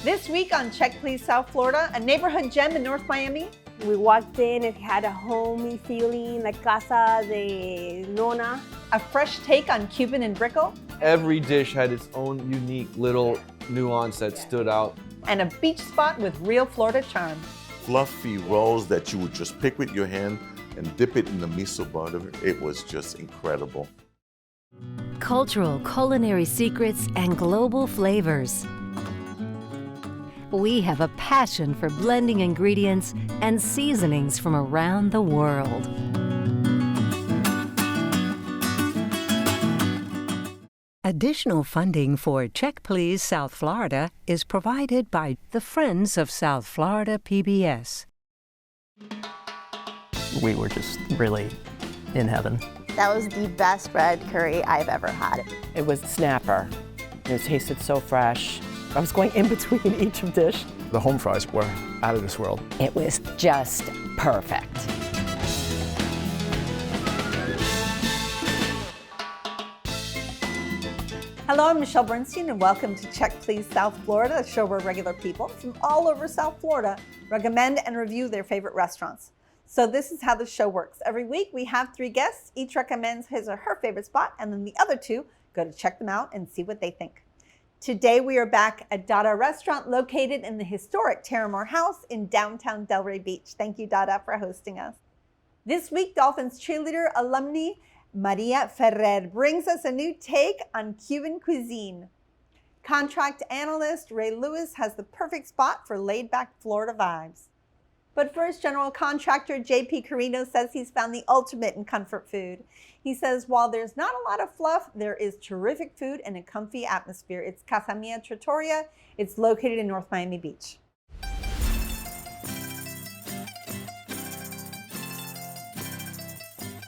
This week on Check Please South Florida, a neighborhood gem in North Miami. We walked in, it had a homey feeling, like Casa de Nona. A fresh take on Cuban and Brickell. Every dish had its own unique little nuance that stood out. And a beach spot with real Florida charm. Fluffy rolls that you would just pick with your hand and dip it in the miso butter. It was just incredible. Cultural culinary secrets and global flavors. We have a passion for blending ingredients and seasonings from around the world. Additional funding for Check Please South Florida is provided by the Friends of South Florida PBS. We were just really in heaven. That was the best bread curry I've ever had. It was snapper. It tasted so fresh. I was going in between each dish. The home fries were out of this world. It was just perfect. Hello, I'm Michelle Bernstein, and welcome to Check Please South Florida, a show where regular people from all over South Florida recommend and review their favorite restaurants. So this is how the show works. Every week we have 3 guests. Each recommends his or her favorite spot, and then the other 2 go to check them out and see what they think. Today we are back at Dada Restaurant, located in the historic Terramore House in downtown Delray Beach. Thank you, Dada, for hosting us. This week, Dolphins cheerleader alumni Maria Ferrer brings us a new take on Cuban cuisine. Contract analyst Ray Lewis has the perfect spot for laid-back Florida vibes. But first, general contractor JP Carino says he's found the ultimate in comfort food. He says while there's not a lot of fluff, there is terrific food and a comfy atmosphere. It's Casa Mia Trattoria. It's located in North Miami Beach.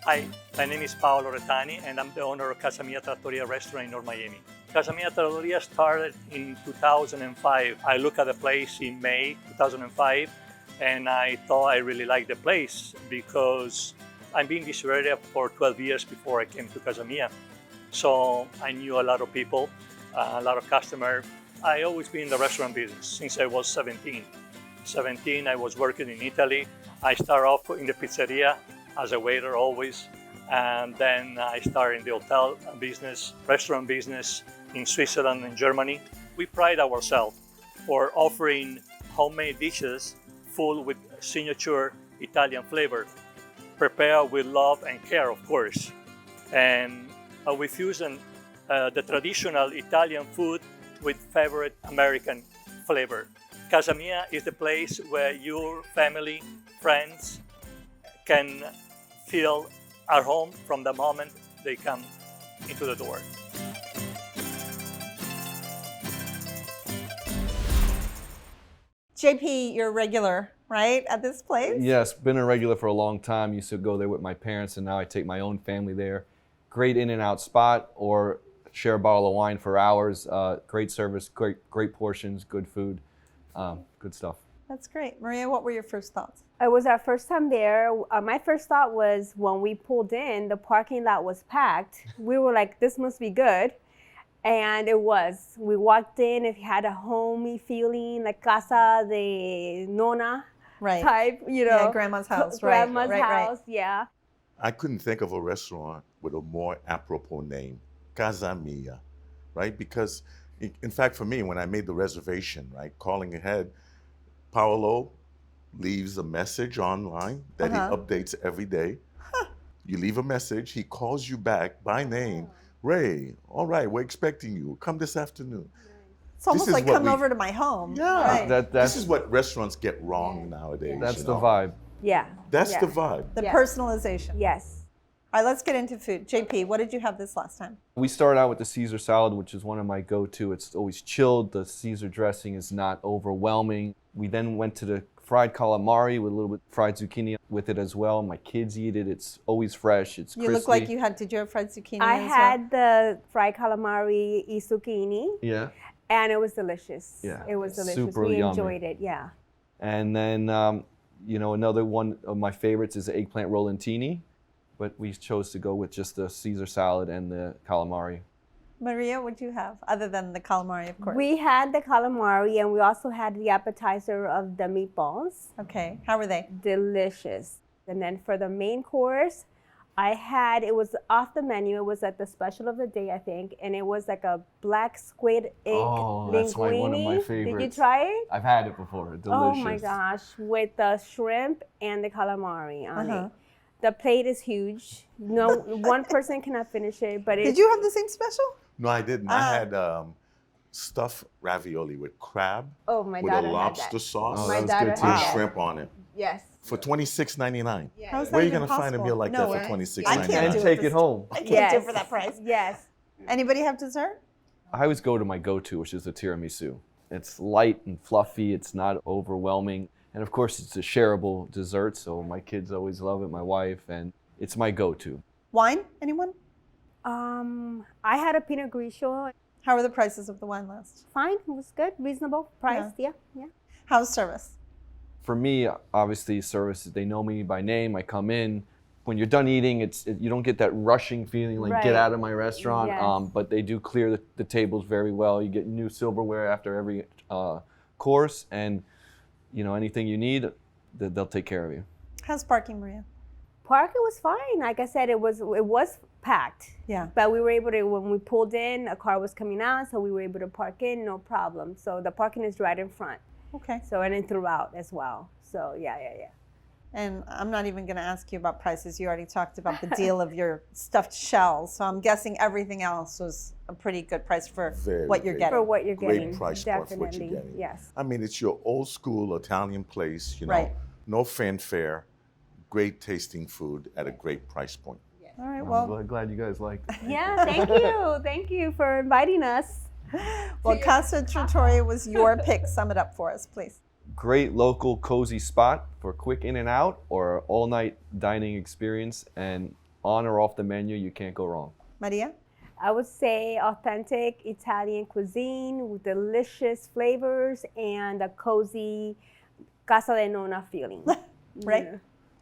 Hi, my name is Paolo Retani, and I'm the owner of Casa Mia Trattoria restaurant in North Miami. Casa Mia Trattoria started in 2005. I looked at the place in May 2005, and I thought I really liked the place because I've been in this area for 12 years before I came to Casa Mia. So I knew a lot of people, a lot of customers. I always been in the restaurant business since I was 17. I was working in Italy. I started off in the pizzeria as a waiter always. And then I started in the hotel business, restaurant business in Switzerland and Germany. We pride ourselves for offering homemade dishes full with signature Italian flavor, prepared with love and care, of course. And we fusion the traditional Italian food with favorite American flavor. Casa Mia is the place where your family, friends can feel at home from the moment they come into the door. JP, you're a regular, right, at this place? Yes, been a regular for a long time. Used to go there with my parents, and now I take my own family there. Great in and out spot, or share a bottle of wine for hours. Great service, great portions, good food, good stuff. That's great. Maria, what were your first thoughts? It was our first time there. My first thought was when we pulled in, the parking lot was packed. We were like, this must be good. And it was. We walked in, it had a homey feeling, like Casa de Nona type, you know. Yeah, grandma's house, right. Grandma's house, yeah. I couldn't think of a restaurant with a more apropos name, Casa Mia, right? Because, in fact, for me, when I made the reservation, right, calling ahead, Paolo leaves a message online that he updates every day. You leave a message, he calls you back by name. Ray, all right, we're expecting you. Come this afternoon. It's almost like come over to my home. Yeah, right. This is what restaurants get wrong nowadays. That's the vibe. Yeah. That's the vibe. The personalization. Yes. All right, let's get into food. JP, what did you have this last time? We started out with the Caesar salad, which is one of my go-to. It's always chilled. The Caesar dressing is not overwhelming. We then went to the fried calamari with a little bit fried zucchini with it as well. My kids eat it. It's always fresh. It's crispy. You look like you had, did you have fried zucchini I as had the fried calamari e zucchini. Yeah. And it was delicious. Yeah. It was delicious. Super we yummy. enjoyed it, yeah. And then, you know, another one of my favorites is the eggplant rollantini, but we chose to go with just the Caesar salad and the calamari. Maria, what do you have other than the calamari, of course? We had the calamari, and we also had the appetizer of the meatballs. Okay, how were they? Delicious. And then for the main course, it was off the menu. It was at the special of the day, I think, and it was like a black squid egg linguine. That's one of my favorites. Did you try it? I've had it before. Delicious. Oh my gosh, with the shrimp and the calamari on it. The plate is huge. No, one person cannot finish it, but Did you have the same special? No, I didn't. I had stuffed ravioli with crab, oh, my with daughter a lobster had that. sauce, Oh, My that was daughter good too. had and that. shrimp on it. Yes. For $26.99. How's that Where are you even going to find a possible? meal like No that for way. $26.99? I can't And do take it it home. I can't Yes. do it for that price. Yes. Anybody have dessert? I always go to my go-to, which is the tiramisu. It's light and fluffy. It's not overwhelming. And of course, it's a shareable dessert, so my kids always love it, my wife, and it's my go-to. Wine? Anyone? I had a Pinot Grigio. How were the prices of the wine list? Fine, it was good, reasonable price. Yeah. How's service? For me, obviously, service, they know me by name. I come in. When you're done eating, you don't get that rushing feeling like, Right. get out of my restaurant. Yes. But they do clear the tables very well. You get new silverware after every course, and anything you need, they'll take care of you. How's parking, Maria? Parking was fine. Like I said, it was packed. Yeah. But we were able to, when we pulled in, a car was coming out, so we were able to park in, no problem. So the parking is right in front. Okay. So, and then throughout as well. So, yeah. And I'm not even going to ask you about prices. You already talked about the deal of your stuffed shells. So I'm guessing everything else was a pretty good price for what you're getting. For what you're Great getting. price point for Definitely. what you're getting. Yes. I mean, it's your old school Italian place, Right. no fanfare, great tasting food at a great price point. All right, I'm well, glad you guys liked it. Yeah, thank you. Thank you for inviting us. Casa Trattoria was your pick. Sum it up for us, please. Great local cozy spot for quick in and out or all-night dining experience, and on or off the menu, you can't go wrong. Maria? I would say authentic Italian cuisine with delicious flavors and a cozy casa de nonna feeling. Right? Yeah.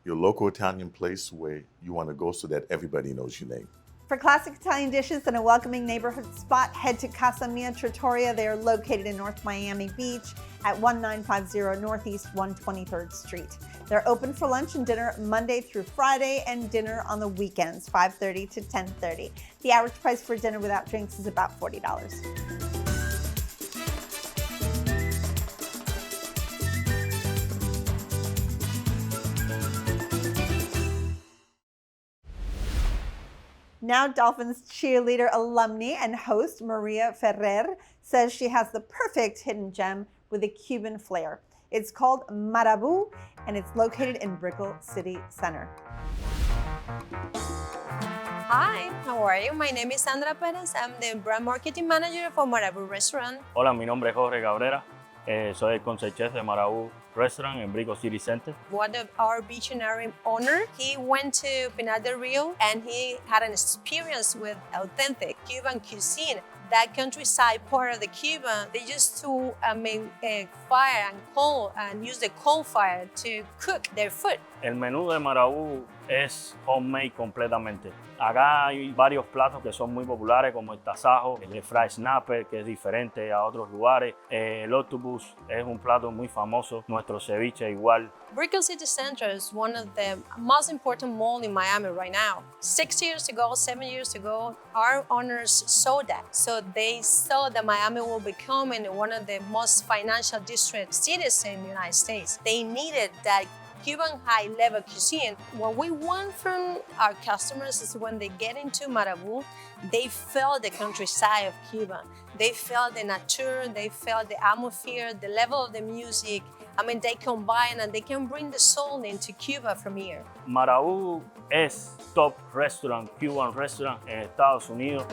Your local Italian place where you want to go so that everybody knows your name. For classic Italian dishes and a welcoming neighborhood spot, head to Casa Mia Trattoria. They are located in North Miami Beach at 1950 Northeast 123rd Street. They're open for lunch and dinner Monday through Friday and dinner on the weekends, 5:30 to 10:30. The average price for dinner without drinks is about $40. Now Dolphins cheerleader, alumni, and host Maria Ferrer says she has the perfect hidden gem with a Cuban flair. It's called Marabou, and it's located in Brickell City Center. Hi, how are you? My name is Sandra Perez. I'm the brand marketing manager for Marabou Restaurant. Hola, mi nombre es Jorge Cabrera. Soy el concept chef de Marabou Restaurant in Brickell City Center. One of our visionary owner, he went to Pinar del Rio and he had an experience with authentic Cuban cuisine. That countryside part of the Cuba, they used to make fire and coal and use the coal fire to cook their food. El menú de Marabou es homemade completamente. Acá hay varios platos que son muy populares, como el tasajo, el fried snapper, que es diferente a otros lugares. El octopus es un plato muy famoso, nuestro ceviche igual. Brickell City Center is one of the most important malls in Miami right now. 7 years ago, our owners saw that. So they saw that Miami will become one of the most financial district cities in the United States. They needed that Cuban high-level cuisine. What we want from our customers is when they get into Marabou, they feel the countryside of Cuba. They feel the nature, they feel the atmosphere, the level of the music. I mean, they combine and they can bring the soul into Cuba from here. Marabou es top restaurant, Cuban restaurant en Estados Unidos.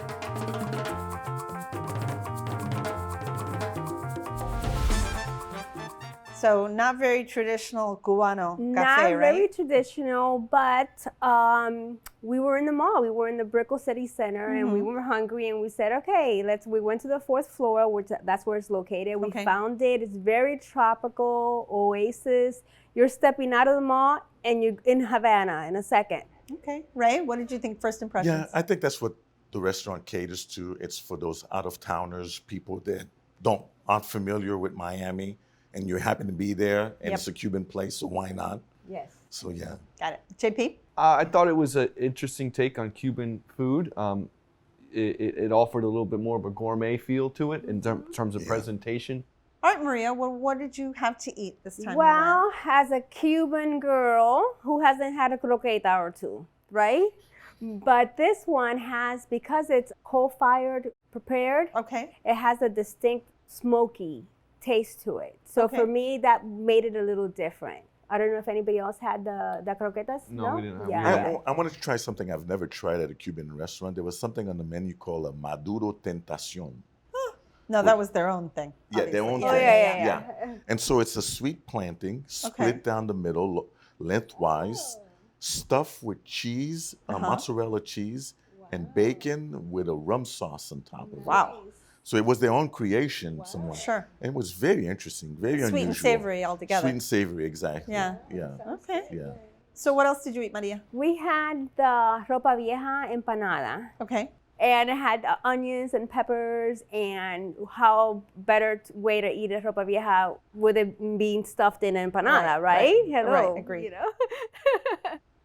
So not very traditional Cubano Not cafe, right? very traditional, but we were in the mall. We were in the Brickell City Center, and we were hungry, and we said, okay, we went to the 4th floor, which that's where it's located. We found it. It's very tropical, oasis. You're stepping out of the mall, and you're in Havana in a second. Okay. Ray, what did you think first impressions? Yeah, I think that's what the restaurant caters to. It's for those out-of-towners, people that aren't familiar with Miami, and you happen to be there, and it's a Cuban place, so why not? Yes. So yeah. Got it. JP? I thought it was an interesting take on Cuban food. It offered a little bit more of a gourmet feel to it in terms of presentation. All right, Maria, well, what did you have to eat this time? Well, as a Cuban girl who hasn't had a croqueta or two, right? But this one has, because it's coal-fired prepared, it has a distinct smoky taste to it. So for me, that made it a little different. I don't know if anybody else had the croquetas. No, we didn't have Yeah. I wanted to try something I've never tried at a Cuban restaurant. There was something on the menu called a Maduro Tentacion. No, that was their own thing. Yeah, their own obviously. thing. Yeah. And so it's a sweet planting, split down the middle, lengthwise, stuffed with cheese, mozzarella cheese, and bacon with a rum sauce on top of it. Wow. So it was their own creation, somewhat. Sure. And it was very interesting, very unusual. Sweet and savory altogether. Sweet and savory, exactly. Yeah. Yeah. Okay. Yeah. So what else did you eat, Maria? We had the ropa vieja empanada. Okay. And it had onions and peppers, and how better way to eat a ropa vieja with it being stuffed in an empanada, right? Hello. Right, agreed. You know?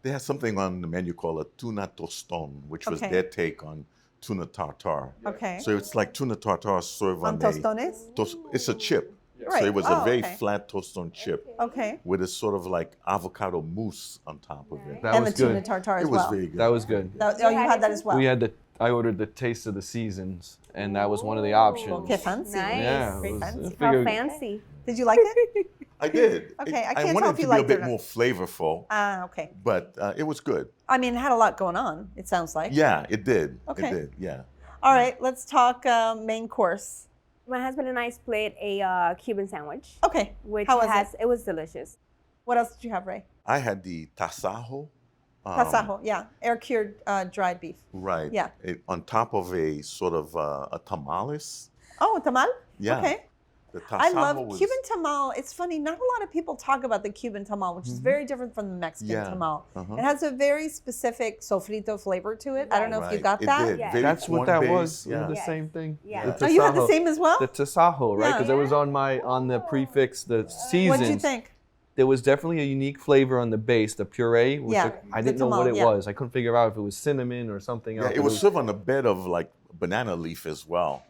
They had something on the menu called a tuna toston, which was their take on tuna tartare. Okay. So it's like tuna tartare served on tostones? It's a chip. Right. So it was a very okay. flat toast on chip. Okay. With a sort of like avocado mousse on top of it. That and was the tuna good. tartare as It was well. very good. That was good. Oh, you had that as well. We had I ordered the taste of the seasons, and that was one of the options. Okay, fancy. Nice. Yeah, Very it was- fancy. I How figured- fancy. Did you like it? I did. Okay, I can't wanted tell if it you to be a liked it bit or not. more flavorful, Okay. but it was good. I mean, it had a lot going on, it sounds like. Yeah, it did. Okay. It did, yeah. All right, let's talk main course. My husband and I split a Cuban sandwich. Okay. Which How was it was delicious. What else did you have, Ray? I had the tasajo. Tasajo, yeah. Air-cured dried beef. Right. Yeah. On top of a sort of a tamales. Oh, tamal? Yeah. Okay. The I tasajo love was, Cuban tamal. It's funny, not a lot of people talk about the Cuban tamal, which is very different from the Mexican Yeah. tamal. Uh-huh. It has a very specific sofrito flavor to it. I don't know if you Right. got It that. did. Yeah. Very That's what that was. corn-based, It was the Yes. same thing. Yeah. The Oh, you had the tasajo. same as well? The tasajo, right? Yeah. Because it was on the prefix, the seasons. What did you think? There was definitely a unique flavor on the base, the puree. Which Yeah, I the didn't know what tamal, it yeah. was. I couldn't figure out if it was cinnamon or something else. Yeah, it was served on a bed of like banana leaf as well.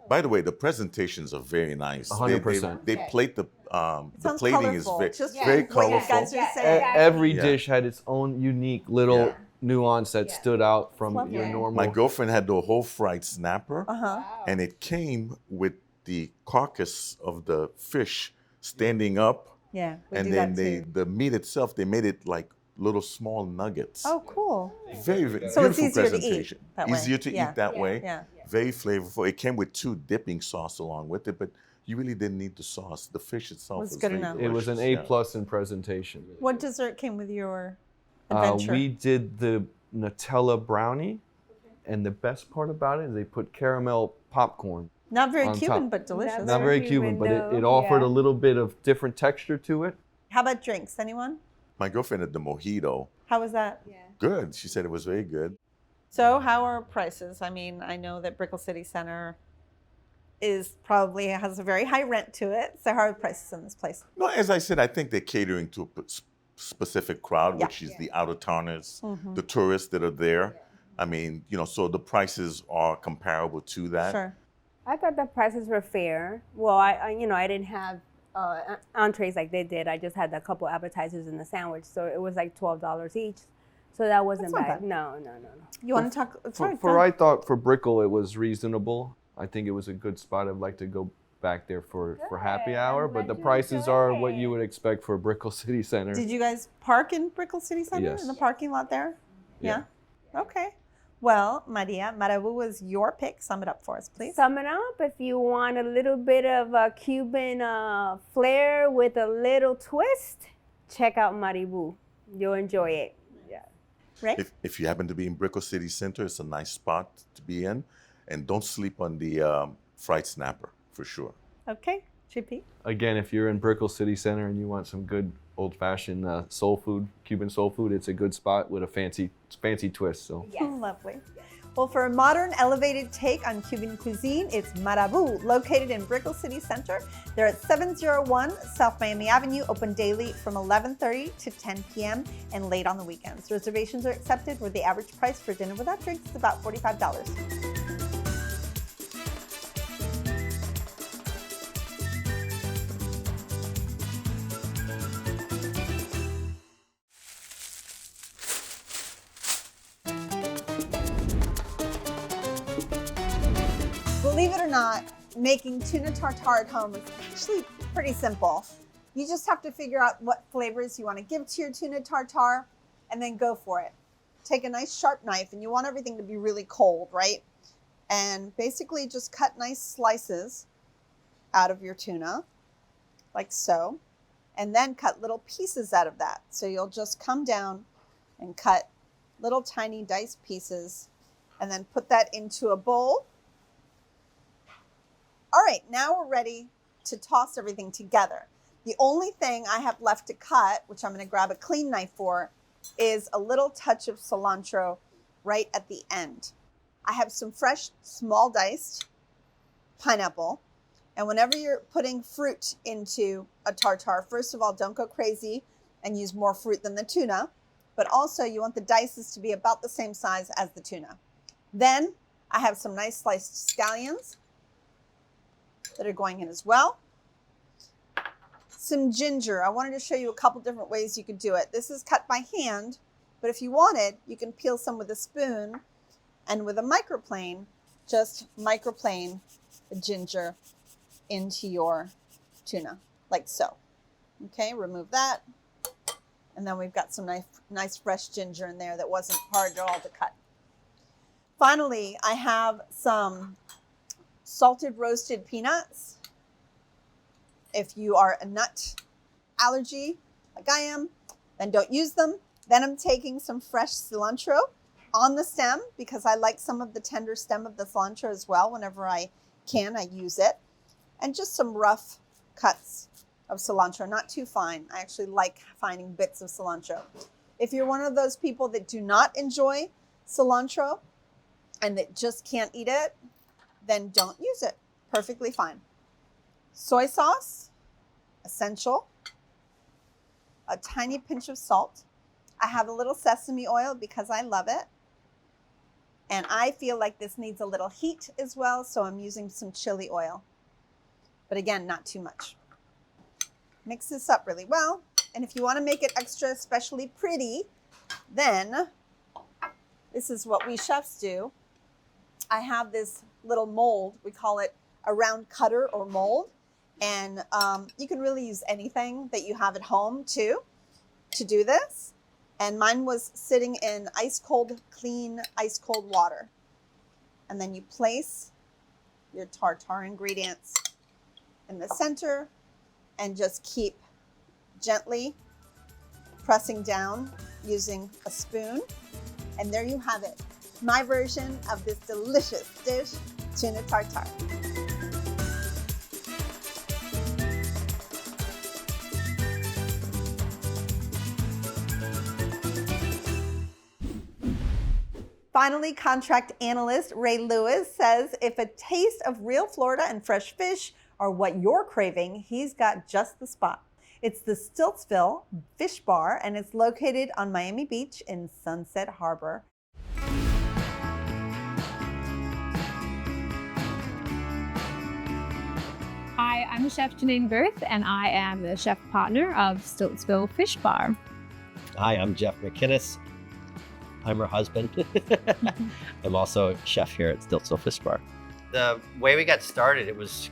By the way, the presentations are very nice. 100%. They plate the Sounds plating is colorful, just very what you colorful. guys are saying. Every Yeah. dish had its own unique little nuance that stood out from Lovely. your normal. My girlfriend had the whole fried snapper, Uh-huh. and it came with the carcass of the fish standing up, Yeah, we and do then that too. the meat itself, they made it like little small nuggets. Oh, cool. Very, very So it's beautiful easier to eat presentation. that way. Easier to Yeah. eat that way. Yeah. Very flavorful. It came with 2 dipping sauce along with it, but you really didn't need the sauce. The fish itself Was was good very enough. It was an delicious, A yeah. plus in presentation. What dessert came with your adventure? We did the Nutella brownie, and the best part about it is they put caramel popcorn. Not very on Cuban, top. but delicious. Not very Cuban, but it offered a little bit of different texture to it. How about drinks? Anyone? My girlfriend had the mojito. How was that? Good. She said it was very good. So how are prices? I mean, I know that Brickell City Center probably has a very high rent to it. So how are prices in this place? No, as I said, I think they're catering to a specific crowd, Yeah. which is the out-of-towners, Mhm. the tourists that are there. I mean, so the prices are comparable to that. Sure. I thought the prices were fair. Well, I didn't have entrees like they did. I just had a couple appetizers and the sandwich, so it was like $12 each. So that wasn't That's not bad. bad. No. You want to talk? Sorry, go I ahead. thought for Brickell it was reasonable. I think it was a good spot. I'd like to go back there for happy hour, but the prices are what you would expect for Brickell City Center. Did you guys park in Brickell City Center Yes. in the parking lot there? Yeah. Okay. Well, Maria, Marabu was your pick. Sum it up for us, please. Sum it up, if you want a little bit of a Cuban flair with a little twist, check out Maribu. You'll enjoy it. Yeah. Right? If you happen to be in Brickell City Center, it's a nice spot to be in. And don't sleep on the fried snapper, for sure. Okay. JP? Again, if you're in Brickell City Center and you want some good old-fashioned soul food, Cuban soul food, it's a good spot with a fancy twist. So. Lovely. Well, for a modern, elevated take on Cuban cuisine, it's Marabou, located in Brickell City Center. They're at 701 South Miami Avenue, open daily from 11:30 to 10 p.m. and late on the weekends. Reservations are accepted, where the average price for dinner without drinks is about $45. Believe it or not, making tuna tartare at home is actually pretty simple. You just have to figure out what flavors you want to give to your tuna tartare and then go for it. Take a nice sharp knife, and you want everything to be really cold, right? And basically just cut nice slices out of your tuna, like so, and then cut little pieces out of that. So you'll just come down and cut little tiny diced pieces and then put that into a bowl. All right, now we're ready to toss everything together. The only thing I have left to cut, which I'm going to grab a clean knife for, is a little touch of cilantro right at the end. I have some fresh, small diced pineapple. And whenever you're putting fruit into a tartare, first of all, don't go crazy and use more fruit than the tuna. But also, you want the dices to be about the same size as the tuna. Then I have some nice sliced scallions that are going in as well. Some ginger. I wanted to show you a couple different ways you could do it. This is cut by hand, but if you wanted, you can peel some with a spoon, and with a microplane, just microplane the ginger into your tuna, like so. Okay, remove that. And then we've got some nice fresh ginger in there that wasn't hard at all to cut. Finally, I have some salted roasted peanuts. If you are a nut allergy like I am, then don't use them. Then I'm taking some fresh cilantro on the stem, because I like some of the tender stem of the cilantro as well. Whenever I can, I use it. And just some rough cuts of cilantro, not too fine. I actually like finding bits of cilantro. If you're one of those people that do not enjoy cilantro and that just can't eat it, then don't use it. Perfectly fine. Soy sauce, essential. A tiny pinch of salt. I have a little sesame oil because I love it. And I feel like this needs a little heat as well, so I'm using some chili oil. But again, not too much. Mix this up really well. And if you want to make it extra especially pretty, then this is what we chefs do. I have this little mold. We call it a round cutter or mold. And you can really use anything that you have at home too to do this. And mine was sitting in ice cold, clean, ice cold water. And then you place your tartare ingredients in the center and just keep gently pressing down using a spoon. And there you have it, my version of this delicious dish, tuna tartare. Finally, contract analyst Ray Lewis says if a taste of real Florida and fresh fish are what you're craving, he's got just the spot. It's the Stiltsville Fish Bar, and it's located on Miami Beach in Sunset Harbor. Hi, I'm Chef Janine Booth, and I am the chef partner of Stiltsville Fish Bar. Hi, I'm Jeff McInnes. I'm her husband. I'm also a chef here at Stiltsville Fish Bar. The way we got started, it was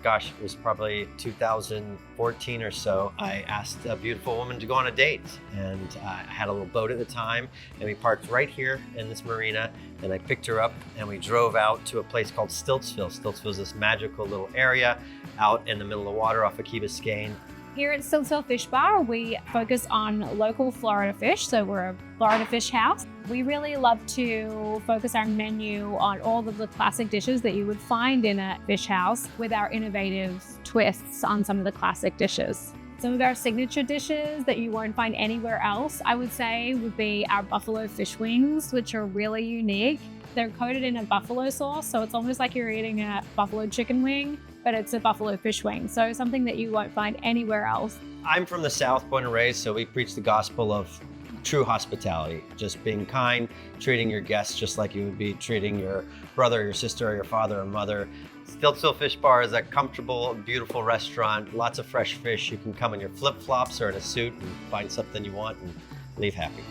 probably 2014 or so. I asked a beautiful woman to go on a date, and I had a little boat at the time, and we parked right here in this marina, and I picked her up, and we drove out to a place called Stiltsville. Stiltsville is this magical little area out in the middle of the water off of Key Biscayne. Here at Stiltsville Fish Bar, we focus on local Florida fish, so we're a Florida fish house. We really love to focus our menu on all of the classic dishes that you would find in a fish house, with our innovative twists on some of the classic dishes. Some of our signature dishes that you won't find anywhere else, I would say, would be our buffalo fish wings, which are really unique. They're coated in a buffalo sauce, so it's almost like you're eating a buffalo chicken wing, but it's a buffalo fish wing. So something that you won't find anywhere else. I'm from the South, born and raised, so we preach the gospel of true hospitality, just being kind, treating your guests just like you would be treating your brother, your sister, or your father or mother. Stiltsville Fish Bar is a comfortable, beautiful restaurant, lots of fresh fish. You can come in your flip-flops or in a suit and find something you want and leave happy.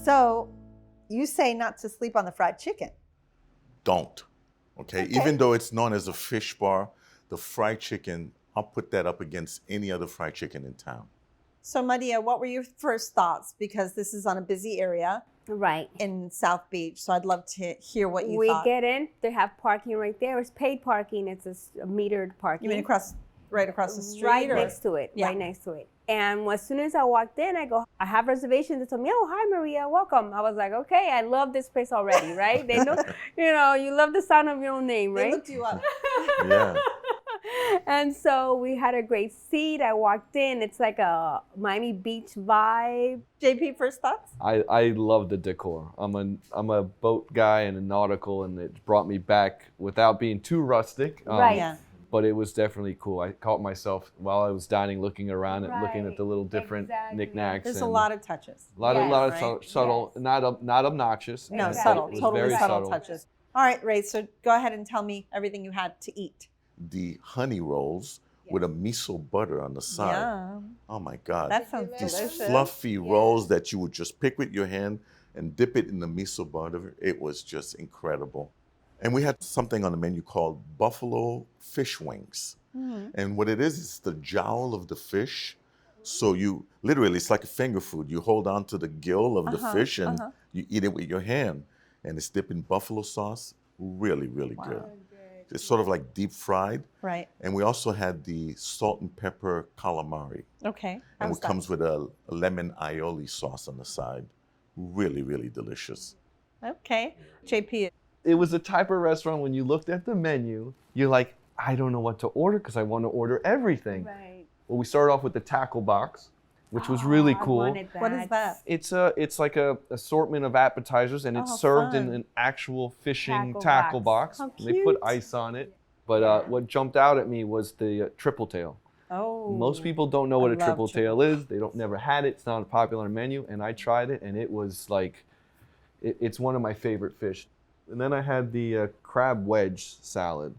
So you say not to sleep on the fried chicken. Don't. Okay? Even though it's known as a fish bar, the fried chicken, I'll put that up against any other fried chicken in town. So Maria, what were your first thoughts? Because this is on a busy area. Right. In South Beach. So I'd love to hear what you thought. We get in, they have parking right there. It's paid parking. It's a metered parking. You mean right across the street? Right or? next to it. Yeah. Right next to it. And as soon as I walked in, I go, I have reservations. They told me, oh, hi, Maria, welcome. I was like, okay, I love this place already, right? They know, you love the sound of your own name, right? They looked you up. Yeah. And so we had a great seat. I walked in. It's like a Miami Beach vibe. JP, first thoughts? I love the decor. I'm a boat guy and a nautical, and it brought me back without being too rustic. Right. Yeah. But it was definitely cool. I caught myself while I was dining, looking around and looking at the little different knickknacks. There's a lot of touches. A lot of subtle, not obnoxious. No, and subtle, it was totally very subtle touches. All right, Ray, so go ahead and tell me everything you had to eat. The honey rolls with a miso butter on the side. Yum. Oh my God. That sounds These delicious. fluffy rolls that you would just pick with your hand and dip it in the miso butter. It was just incredible. And we had something on the menu called buffalo fish wings. Mm-hmm. And what it is, it's the jowl of the fish. So you literally, it's like a finger food. You hold on to the gill of the fish and you eat it with your hand. And it's dipped in buffalo sauce. Really, really good. It's sort of like deep fried. Right. And we also had the salt and pepper calamari. Okay. And it comes with a lemon aioli sauce on the side. Really, really delicious. Okay. JP. It was a type of restaurant when you looked at the menu, you're like, I don't know what to order because I want to order everything. Right. Well, we started off with the tackle box, which was really cool. What is that? It's like a assortment of appetizers, and it's served in an actual fishing tackle box. How They put cute. ice on it. But what jumped out at me was the triple tail. Oh. Most people don't know what I a love triple tail is. They don't never had it. It's not a popular menu, and I tried it, and it was like, it's one of my favorite fish. And then I had the crab wedge salad.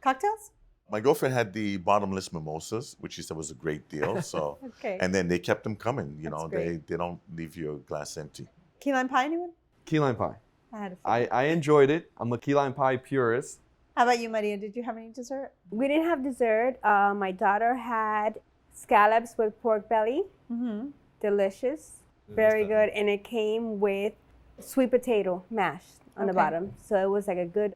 Cocktails? My girlfriend had the bottomless mimosas, which she said was a great deal. So, Okay. and then they kept them coming. You know, great. they don't leave your glass empty. Key lime pie, anyone? Key lime pie. I had a few. I enjoyed it. I'm a key lime pie purist. How about you, Maria? Did you have any dessert? We didn't have dessert. My daughter had scallops with pork belly. Mm-hmm. Delicious. Very good. And it came with sweet potato mashed on the bottom. So it was like a good,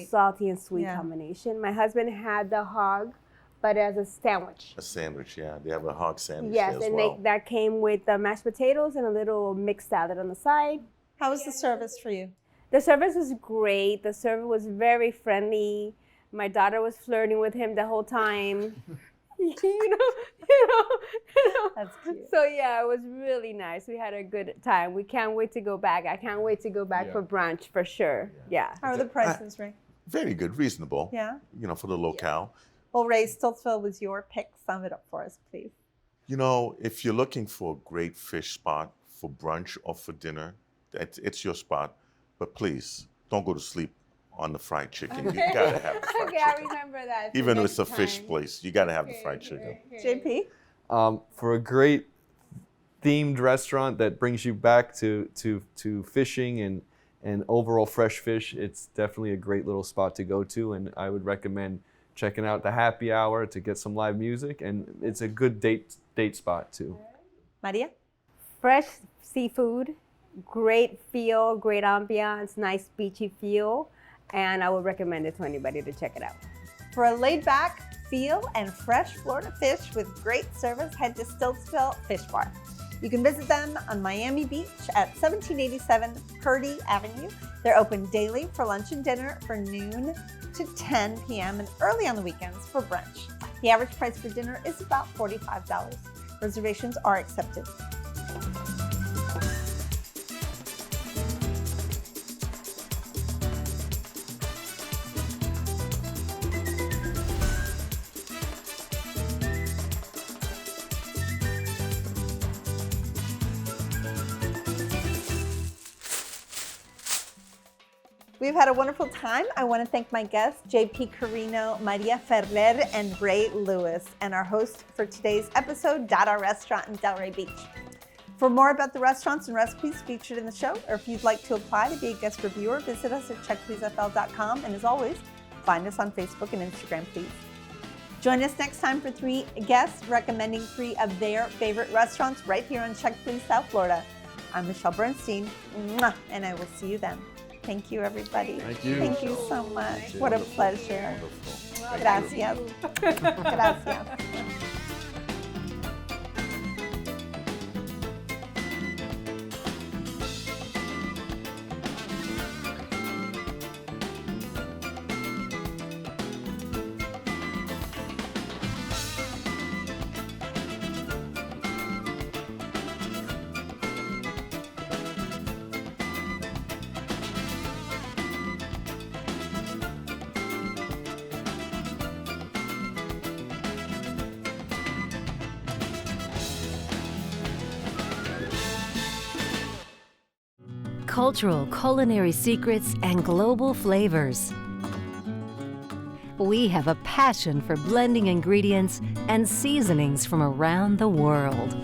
salty and sweet combination. My husband had the hog, but as a sandwich. A sandwich, yeah. They have a hog sandwich Yes, there as and well. that came with the mashed potatoes and a little mixed salad on the side. How was the service for you? The service was great. The server was very friendly. My daughter was flirting with him the whole time. That's cute. So yeah, it was really nice. We had a good time. We can't wait to go back. I can't wait to go back for brunch for sure. Yeah. How are the prices, Ray? Very good, reasonable. Yeah. For the locale. Well, Ray, Stiltsville was your pick. Sum it up for us, please. If you're looking for a great fish spot for brunch or for dinner, it's your spot. But please, don't go to sleep on the fried chicken. You gotta have the fried Okay, chicken. I remember that. Even if it's a fish place, you gotta have the fried chicken. JP? For a great themed restaurant that brings you back to fishing and overall fresh fish, it's definitely a great little spot to go to, and I would recommend checking out the happy hour to get some live music, and it's a good date spot too. Maria? Fresh seafood, great feel, great ambiance, nice beachy feel, and I would recommend it to anybody to check it out. For a laid-back feel and fresh Florida fish with great service, head to Stiltsville Fish Bar. You can visit them on Miami Beach at 1787 Purdy Avenue. They're open daily for lunch and dinner from noon to 10 p.m. and early on the weekends for brunch. The average price for dinner is about $45. Reservations are accepted. We've had a wonderful time. I want to thank my guests, JP Carino, Maria Ferrer, and Ray Lewis, and our host for today's episode, Dada Restaurant in Delray Beach. For more about the restaurants and recipes featured in the show, or if you'd like to apply to be a guest reviewer, visit us at checkpleasefl.com, and as always, find us on Facebook and Instagram, please. Join us next time for 3 guests recommending 3 of their favorite restaurants right here on Check Please South Florida. I'm Michelle Bernstein, and I will see you then. Thank you, everybody. Thank you. Thank you so much. What a pleasure. Wonderful. Gracias. Gracias. Cultural culinary secrets and global flavors. We have a passion for blending ingredients and seasonings from around the world.